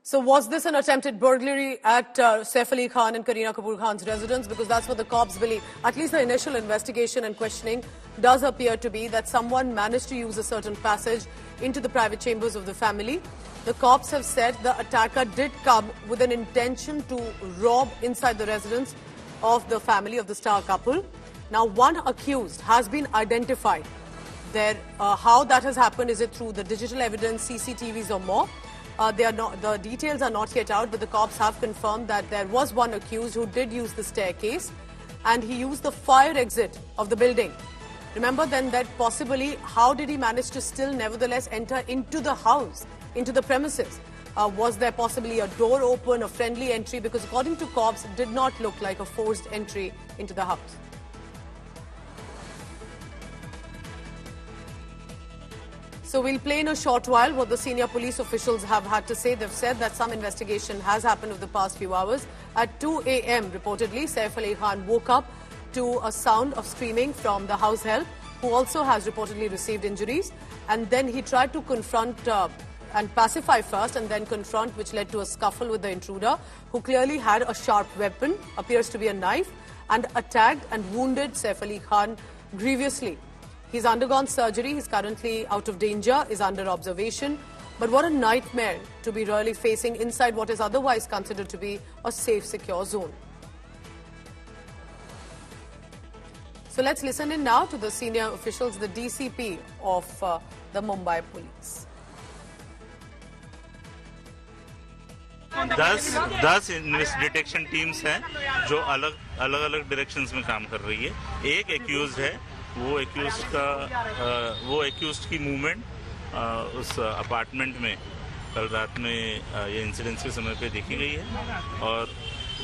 So was this an attempted burglary at Saif Ali Khan and Kareena Kapoor Khan's residence? Because that's what the cops believe. At least the initial investigation and questioning does appear to be that someone managed to use a certain passage into the private chambers of the family. The cops have said the attacker did come with an intention to rob inside the residence of the family of the star couple. Now, one accused has been identified. How that has happened, is it through the digital evidence, CCTVs or more? The details are not yet out, but the cops have confirmed that there was one accused who did use the staircase and he used the fire exit of the building. Remember then that possibly how did he manage to still nevertheless enter into the house, into the premises? Was there possibly a door open, a friendly entry? Because according to cops, it did not look like a forced entry into the house. So we'll play in a short while what the senior police officials have had to say. They've said that some investigation has happened over the past few hours. At 2 a.m. reportedly, Saif Ali Khan woke up to a sound of screaming from the house help, who also has reportedly received injuries. And then he tried to confront and pacify first and then confront, which led to a scuffle with the intruder, who clearly had a sharp weapon, appears to be a knife, and attacked and wounded Saif Ali Khan grievously. He's undergone surgery. He's currently out of danger, is under observation. But what a nightmare to be really facing inside what is otherwise considered to be a safe, secure zone. So let's listen in now to the senior officials, the DCP of the Mumbai Police. 10 detection teams हैं जो अलग अलग directions में काम कर रही है. एक एक्यूज्ड है, वो एक्यूज्ड की मूवमेंट उस अपार्टमेंट में कल रात में ये इंसिडेंस के समय पे देखी गई है और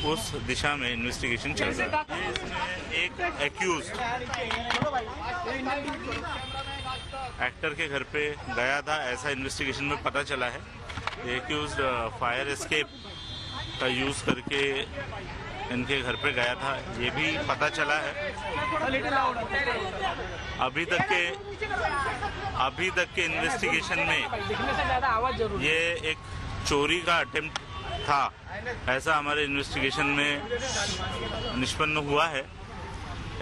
उस दिशा में इन्वेस्टिगेशन चल रहा है. इसमें एक एक्यूज्ड एक्टर के घर पे गया था, ऐसा इन्वेस्टिगेशन में पता चला है. एक्यूज्ड फायर एस्केप का यूज करके इनके घर पे गया था, ये भी पता चला है. अभी तक के इन्वेस्टिगेशन में ये एक चोरी का अटेम्प्ट था, ऐसा हमारे इन्वेस्टिगेशन में निष्पन्न हुआ है.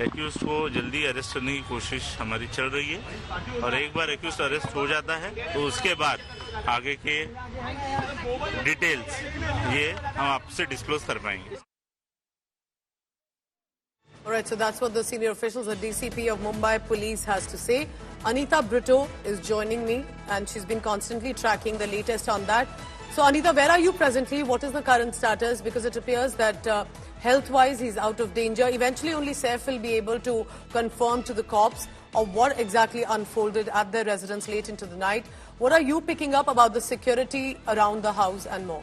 एक्यूज्ड को जल्दी अरेस्ट करने की कोशिश हमारी चल रही है और एक बार एक्यूज्ड अरेस्ट हो जाता है तो उसके बाद आगे के डिटेल्स ये हम आपसे डिस्क्लोज कर पाएंगे. All right, so that's what the senior officials, the DCP of Mumbai Police has to say. Anita Brito is joining me and she's been constantly tracking the latest on that. So Anita, where are you presently? What is the current status? Because it appears that health-wise he's out of danger. Eventually only Saif will be able to confirm to the cops of what exactly unfolded at their residence late into the night. What are you picking up about the security around the house and more?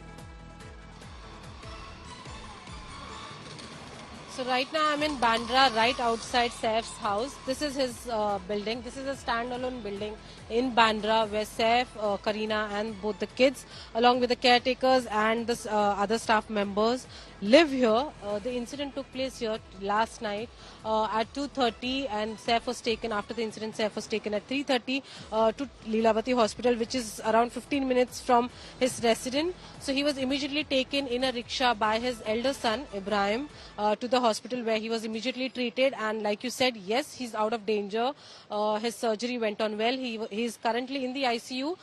So right now I'm in Bandra, right outside Saif's house. This is his building. This is a standalone building in Bandra where Saif, Kareena and both the kids along with the caretakers and the other staff members live here. The incident took place here last night at 2:30 and Saif was taken, after the incident Saif was taken at 3:30 to Leelavati Hospital, which is around 15 minutes from his residence. So he was immediately taken in a rickshaw by his elder son Ibrahim to the hospital where he was immediately treated, and like you said, yes, he's out of danger. His surgery went on well. He is currently in the ICU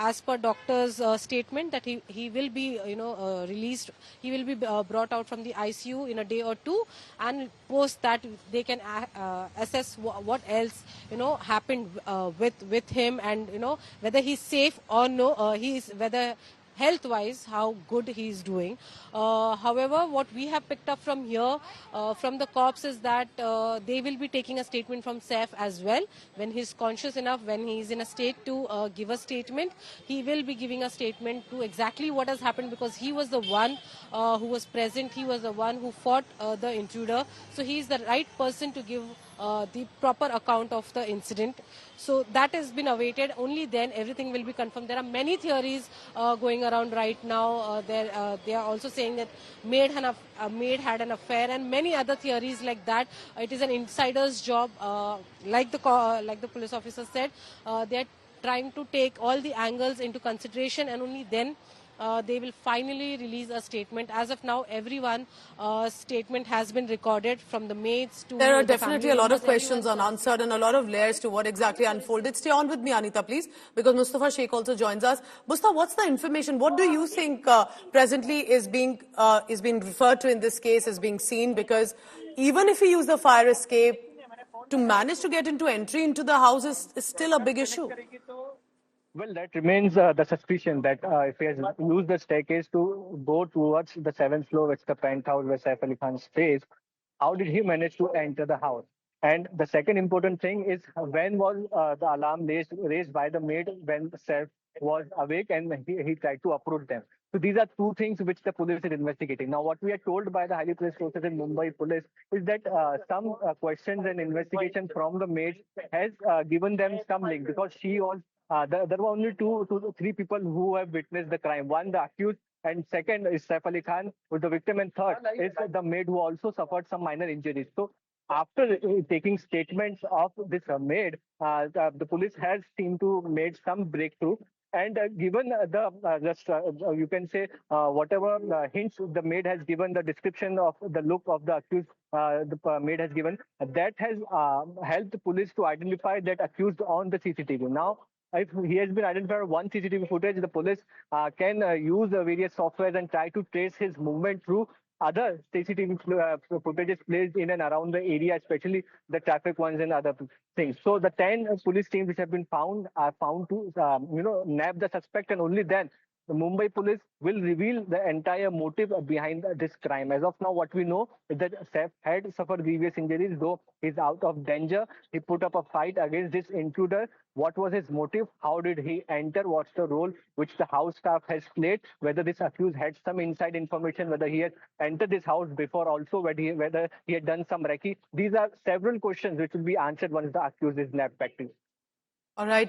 as per doctor's statement that he will be released. He will be brought out from the ICU in a day or two, and post that they can assess what else happened with him, and whether he's safe or no. Whether health-wise, how good he's doing. However, what we have picked up from here, from the cops, is that they will be taking a statement from Saif as well. When he's conscious enough, when he's in a state to give a statement, he will be giving a statement to exactly what has happened, because he was the one who was present. He was the one who fought the intruder. So he's the right person to give the proper account of the incident. So that has been awaited. Only then everything will be confirmed. There are many theories going around right now. They are also saying that maid had an affair and many other theories like that. It is an insider's job, like the police officer said. They are trying to take all the angles into consideration, and only then they will finally release a statement. As of now, everyone's statement has been recorded, from the maids to There are the definitely family a lot members, of questions everyone's unanswered and a lot of layers to what exactly unfolded. Stay on with me, Anita, please, because Mustafa Sheikh also joins us. Mustafa, what's the information? What do you think presently is being referred to in this case, is being seen? Because even if we use the fire escape, to manage to get into entry into the house is still a big issue. Well, that remains the suspicion that if he has used the staircase to go towards the seventh floor, which is the penthouse where Saif Ali Khan stays, how did he manage to enter the house? And the second important thing is when was the alarm raised by the maid when Saif was awake and he tried to approach them. So these are two things which the police is investigating. Now, what we are told by the highly placed sources in Mumbai police is that some questions and investigation from the maid has given them some link because she was there were only two to three people who have witnessed the crime. One, the accused, and second is Saif Ali Khan, who is the victim, and third is the maid who also suffered some minor injuries. So after taking statements of this maid, the police has seemed to made some breakthrough. And given you can say whatever hints the maid has given, the description of the look of the accused, the maid has given, that has helped the police to identify that accused on the CCTV. Now, if he has been identified on one CCTV footage, the police can use various softwares and try to trace his movement through other CCTV footages placed in and around the area, especially the traffic ones and other things. So the 10 police teams which have been found are found to, nab the suspect, and only then the Mumbai police will reveal the entire motive behind this crime. As of now, what we know is that Saif had suffered grievous injuries, though he's out of danger. He put up a fight against this intruder. What was his motive? How did he enter? What's the role which the house staff has played? Whether this accused had some inside information, whether he had entered this house before also, whether he had done some recce. These are several questions which will be answered once the accused is nabbed back to. All right.